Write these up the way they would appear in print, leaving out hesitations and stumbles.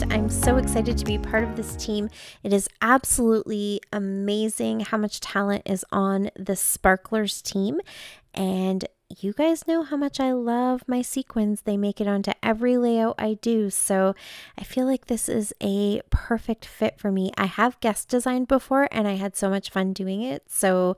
it. I'm so excited to be part of this team. It is absolutely amazing how much talent is on the Sparklers team. And you guys know how much I love my sequins. They make it onto every layout I do. So I feel like this is a perfect fit for me. I have guest designed before and I had so much fun doing it. So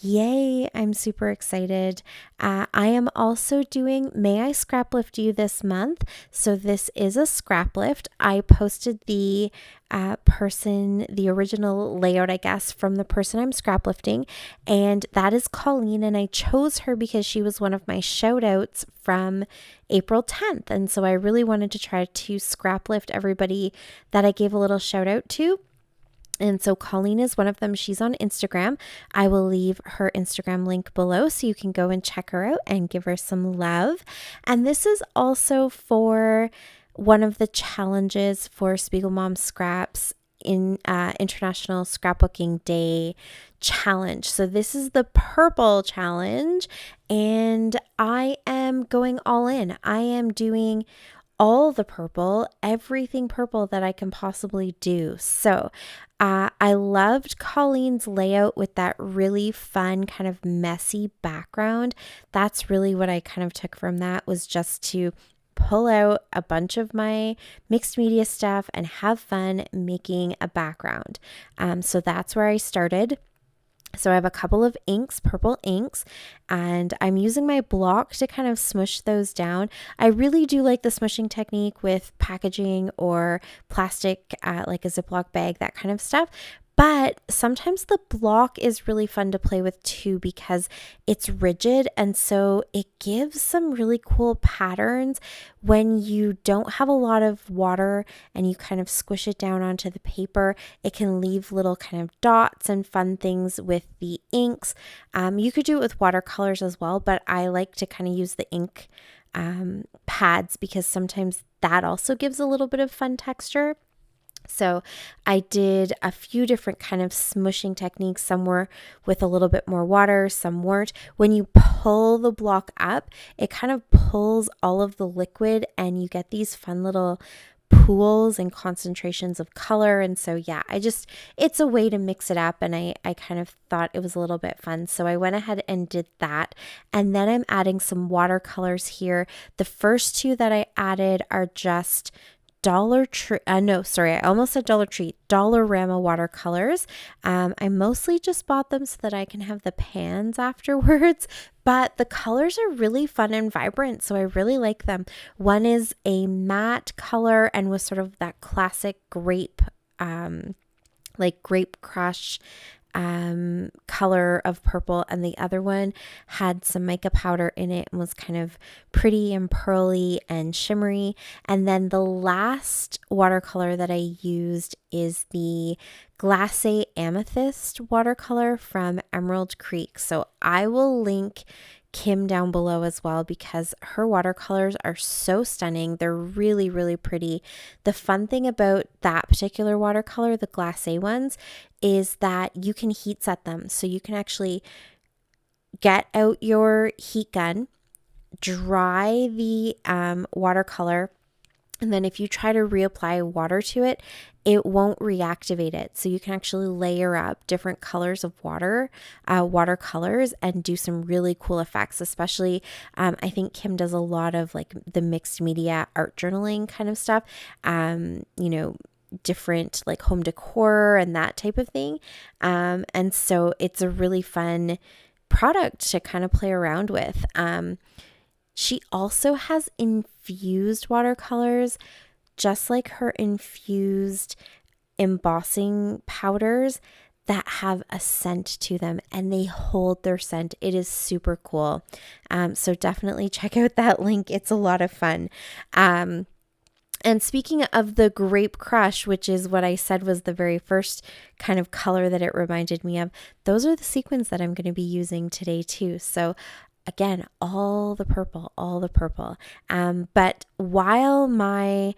yay, I'm super excited. I am also doing May I Scrap Lift You this month. So this is a scrap lift. I posted the the original layout, I guess, from the person I'm scrap lifting. And that is Colleen. And I chose her because she was one of my shout outs from April 10th. And so I really wanted to try to scrap lift everybody that I gave a little shout out to. And so Colleen is one of them. She's on Instagram. I will leave her Instagram link below so you can go and check her out and give her some love. And this is also for one of the challenges for SpiegelMom Scraps in International Scrapbooking Day challenge. So this is the purple challenge and I am going all in. I am doing all the purple, everything purple that I can possibly do. So I loved Colleen's layout with that really fun kind of messy background. That's really what I kind of took from that, was just to pull out a bunch of my mixed media stuff and have fun making a background. So that's where I started. So I have a couple of inks, purple inks, and I'm using my block to kind of smush those down. I really do like the smushing technique with packaging or plastic, like a Ziploc bag, that kind of stuff. But sometimes the block is really fun to play with too because it's rigid, and so it gives some really cool patterns when you don't have a lot of water and you kind of squish it down onto the paper. It can leave little kind of dots and fun things with the inks. You could do it with watercolors as well, but I like to kind of use the ink pads because sometimes that also gives a little bit of fun texture. So I did a few different kind of smushing techniques. Some were with a little bit more water, some weren't. When you pull the block up, it kind of pulls all of the liquid and you get these fun little pools and concentrations of color. And so, yeah, it's a way to mix it up. And I kind of thought it was a little bit fun. So I went ahead and did that. And then I'm adding some watercolors here. The first two that I added are just I almost said Dollar Tree, Dollarama watercolors. I mostly just bought them so that I can have the pans afterwards, but the colors are really fun and vibrant, so I really like them. One is a matte color and was sort of that classic grape, like grape crush color of purple, and the other one had some mica powder in it and was kind of pretty and pearly and shimmery. And then the last watercolor that I used is the Glacé Amethyst watercolor from Emerald Creek. So I will link Kim down below as well because her watercolors are so stunning. They're really, really pretty. The fun thing about that particular watercolor, the glacé ones, is that you can heat set them. So you can actually get out your heat gun, dry the watercolor, and then if you try to reapply water to it, it won't reactivate it. So you can actually layer up different colors of watercolors and do some really cool effects, especially I think Kim does a lot of like the mixed media art journaling kind of stuff, different like home decor and that type of thing. And so it's a really fun product to kind of play around with. She also has infused watercolors, just like her infused embossing powders that have a scent to them and they hold their scent. It is super cool. So definitely check out that link. It's a lot of fun. And speaking of the Grape Crush, which is what I said was the very first kind of color that it reminded me of, those are the sequins that I'm going to be using today too. So again, all the purple. But while my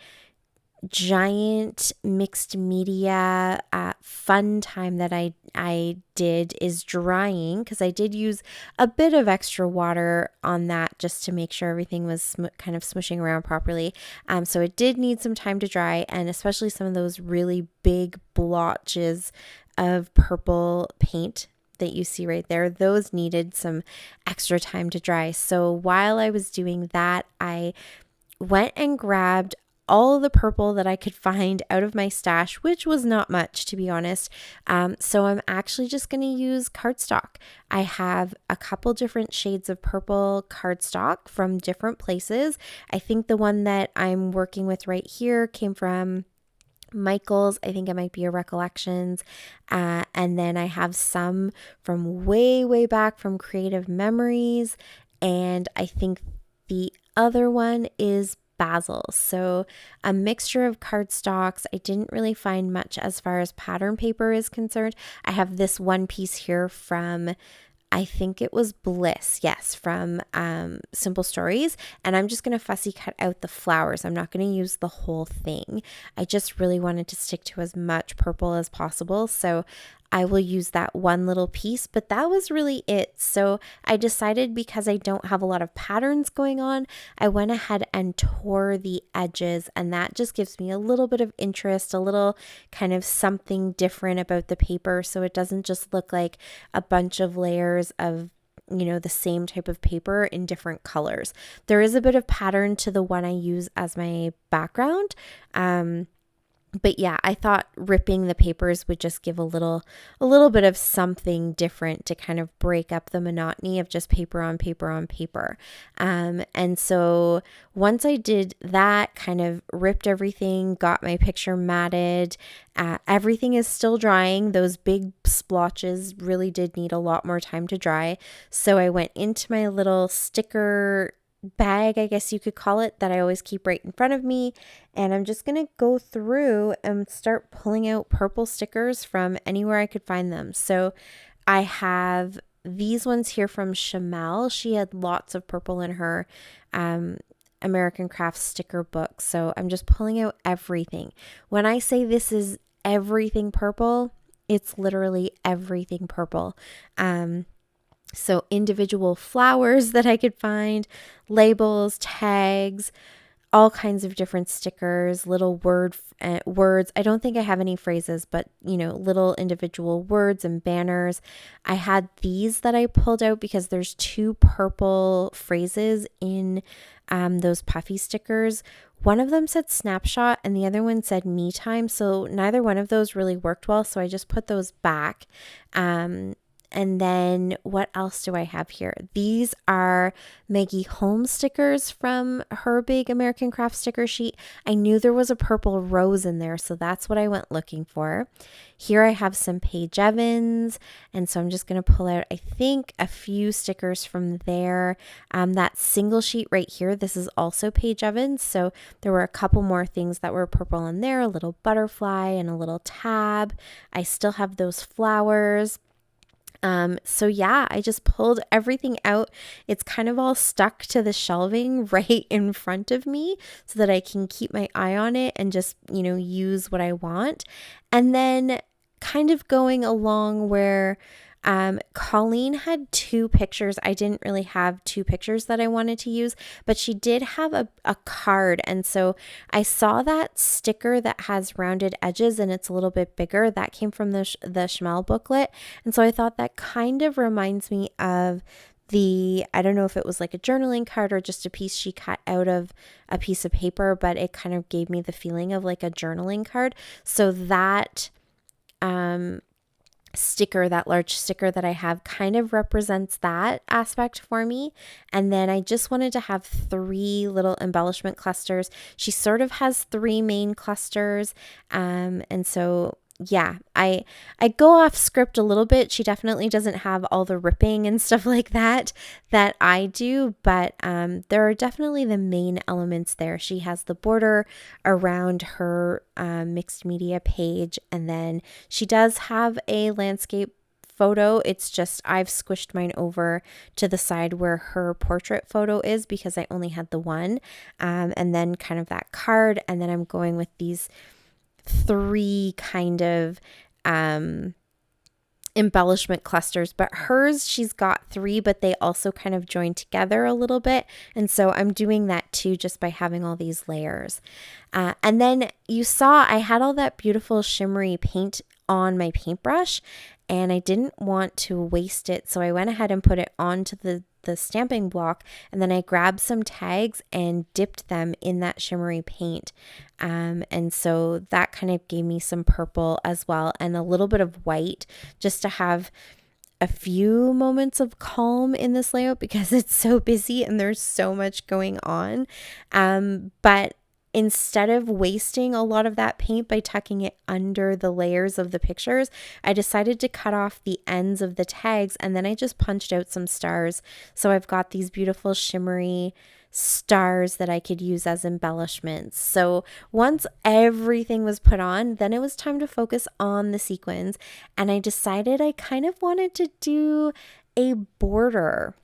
giant mixed media fun time that I did is drying, because I did use a bit of extra water on that just to make sure everything was kind of smushing around properly. So it did need some time to dry, and especially some of those really big blotches of purple paint that you see right there, those needed some extra time to dry. So while I was doing that, I went and grabbed all the purple that I could find out of my stash, which was not much, to be honest. So I'm actually just going to use cardstock. I have a couple different shades of purple cardstock from different places. I think the one that I'm working with right here came from Michael's. I think it might be a Recollections. And then I have some from way back from Creative Memories. And I think the other one is Basil. So a mixture of cardstocks. I didn't really find much as far as pattern paper is concerned. I have this one piece here from, I think it was Bliss, yes, from Simple Stories. And I'm just going to fussy cut out the flowers. I'm not going to use the whole thing. I just really wanted to stick to as much purple as possible. So I will use that one little piece, but that was really it. So I decided, because I don't have a lot of patterns going on, I went ahead and tore the edges, and that just gives me a little bit of interest, a little kind of something different about the paper, so it doesn't just look like a bunch of layers of, you know, the same type of paper in different colors. There is a bit of pattern to the one I use as my background. But yeah, I thought ripping the papers would just give a little bit of something different to kind of break up the monotony of just paper on paper on paper. And so once I did that, kind of ripped everything, got my picture matted, everything is still drying. Those big splotches really did need a lot more time to dry. So I went into my little sticker bag, I guess you could call it, that I always keep right in front of me, and I'm just going to go through and start pulling out purple stickers from anywhere I could find them. So I have these ones here from Shamel. She had lots of purple in her American Crafts sticker book, so I'm just pulling out everything. When I say this is everything purple, it's literally everything purple. So individual flowers that I could find, labels, tags, all kinds of different stickers, little words. I don't think I have any phrases, but, you know, little individual words and banners. I had these that I pulled out because there's two purple phrases in those puffy stickers. One of them said snapshot and the other one said me time. So neither one of those really worked well. So I just put those back. And then what else do I have here? These are Maggie Holmes stickers from her big American Craft sticker sheet. I knew there was a purple rose in there, so that's what I went looking for. Here I have some Paige Evans, and so I'm just going to pull out, I think, a few stickers from there. That single sheet right here, this is also Paige Evans, so there were a couple more things that were purple in there, a little butterfly and a little tab. I still have those flowers. So yeah, I just pulled everything out. It's kind of all stuck to the shelving right in front of me so that I can keep my eye on it and just, you know, use what I want. And then kind of going along where Colleen had two pictures. I didn't really have two pictures that I wanted to use, but she did have a card. And so I saw that sticker that has rounded edges and it's a little bit bigger. That came from the Schmel booklet. And so I thought that kind of reminds me of I don't know if it was like a journaling card or just a piece she cut out of a piece of paper, but it kind of gave me the feeling of like a journaling card. So that, sticker, that large sticker that I have, kind of represents that aspect for me. And then I just wanted to have three little embellishment clusters. She sort of has three main clusters. And so yeah, I go off script a little bit. She definitely doesn't have all the ripping and stuff like that I do, but there are definitely the main elements there. She has the border around her mixed media page, and then she does have a landscape photo. It's just I've squished mine over to the side where her portrait photo is because I only had the one. And then kind of that card. And then I'm going with these 3 kind of embellishment clusters, but hers, she's got 3, but they also kind of join together a little bit. And so I'm doing that too, just by having all these layers. And then you saw I had all that beautiful shimmery paint on my paintbrush, and I didn't want to waste it. So I went ahead and put it onto the stamping block, and then I grabbed some tags and dipped them in that shimmery paint. And so that kind of gave me some purple as well, and a little bit of white, just to have a few moments of calm in this layout because it's so busy and there's so much going on. But instead of wasting a lot of that paint by tucking it under the layers of the pictures, I decided to cut off the ends of the tags, and then I just punched out some stars. So I've got these beautiful shimmery stars that I could use as embellishments. So once everything was put on, then it was time to focus on the sequins, and I decided I kind of wanted to do a border.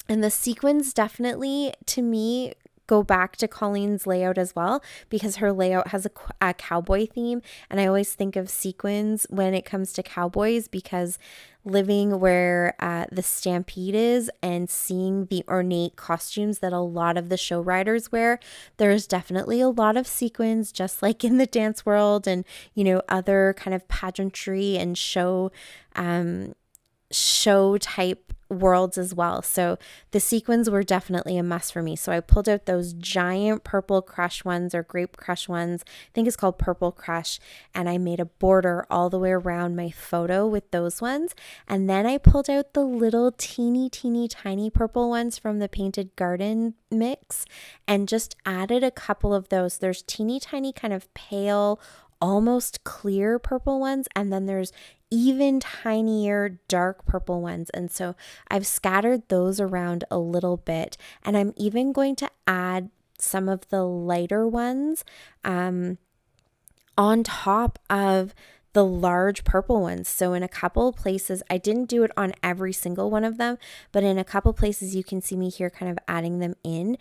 And the sequins definitely, to me, go back to Colleen's layout as well, because her layout has a cowboy theme, and I always think of sequins when it comes to cowboys, because living where the Stampede is and seeing the ornate costumes that a lot of the show riders wear, there's definitely a lot of sequins, just like in the dance world and, you know, other kind of pageantry and show type worlds as well. So the sequins were definitely a must for me. So I pulled out those giant purple crush ones, or grape crush ones. I think it's called purple crush. And I made a border all the way around my photo with those ones. And then I pulled out the little teeny tiny purple ones from the Painted Garden mix and just added a couple of those. There's teeny tiny kind of pale, almost clear purple ones, and then there's even tinier dark purple ones. And so I've scattered those around a little bit, and I'm even going to add some of the lighter ones on top of the large purple ones. So in a couple of places, I didn't do it on every single one of them, but in a couple places you can see me here kind of adding them in.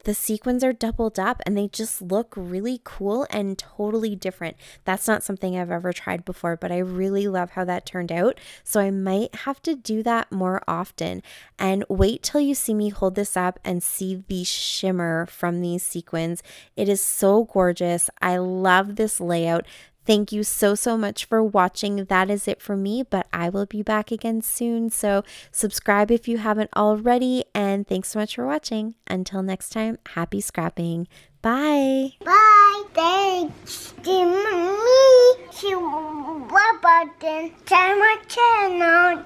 The sequins are doubled up and they just look really cool and totally different. That's not something I've ever tried before, but I really love how that turned out. So I might have to do that more often. And wait till you see me hold this up and see the shimmer from these sequins. It is so gorgeous. I love this layout. Thank you so much for watching. That is it for me, but I will be back again soon. So subscribe if you haven't already, and thanks so much for watching. Until next time, happy scrapping. Bye. Bye. Thanks to me. She button to my channel.